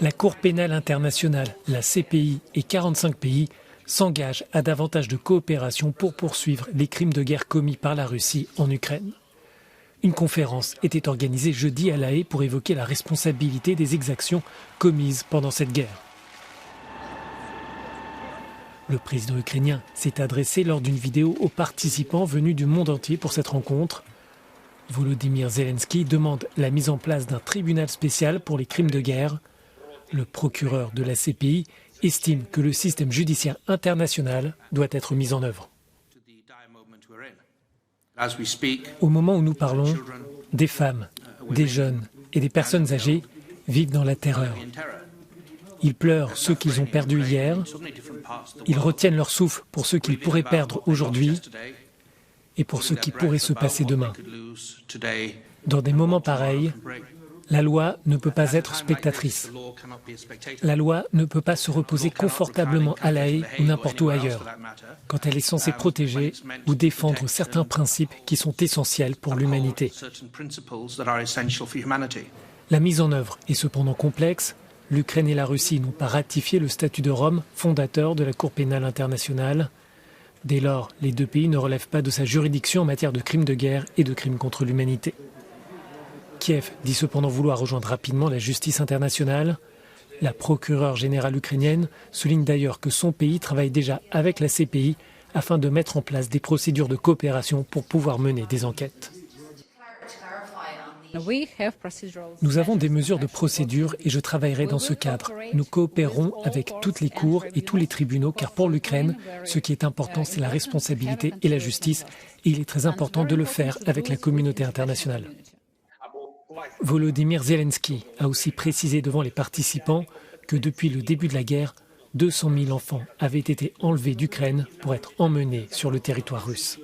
La Cour pénale internationale, la CPI et 45 pays s'engagent à davantage de coopération pour poursuivre les crimes de guerre commis par la Russie en Ukraine. Une conférence était organisée jeudi à La Haye pour évoquer la responsabilité des exactions commises pendant cette guerre. Le président ukrainien s'est adressé lors d'une vidéo aux participants venus du monde entier pour cette rencontre. Volodymyr Zelensky demande la mise en place d'un tribunal spécial pour les crimes de guerre. Le procureur de la CPI estime que le système judiciaire international doit être mis en œuvre. Au moment où nous parlons, des femmes, des jeunes et des personnes âgées vivent dans la terreur. Ils pleurent ceux qu'ils ont perdus hier, ils retiennent leur souffle pour ceux qu'ils pourraient perdre aujourd'hui et pour ce qui pourrait se passer demain. Dans des moments pareils, la loi ne peut pas être spectatrice. La loi ne peut pas se reposer confortablement à La Haye ou n'importe où ailleurs, quand elle est censée protéger ou défendre certains principes qui sont essentiels pour l'humanité. La mise en œuvre est cependant complexe. L'Ukraine et la Russie n'ont pas ratifié le statut de Rome, fondateur de la Cour pénale internationale. Dès lors, les deux pays ne relèvent pas de sa juridiction en matière de crimes de guerre et de crimes contre l'humanité. Kiev dit cependant vouloir rejoindre rapidement la justice internationale. La procureure générale ukrainienne souligne d'ailleurs que son pays travaille déjà avec la CPI afin de mettre en place des procédures de coopération pour pouvoir mener des enquêtes. Nous avons des mesures de procédure et je travaillerai dans ce cadre. Nous coopérons avec toutes les cours et tous les tribunaux car pour l'Ukraine, ce qui est important, c'est la responsabilité et la justice et il est très important de le faire avec la communauté internationale. Volodymyr Zelensky a aussi précisé devant les participants que depuis le début de la guerre, 200 000 enfants avaient été enlevés d'Ukraine pour être emmenés sur le territoire russe.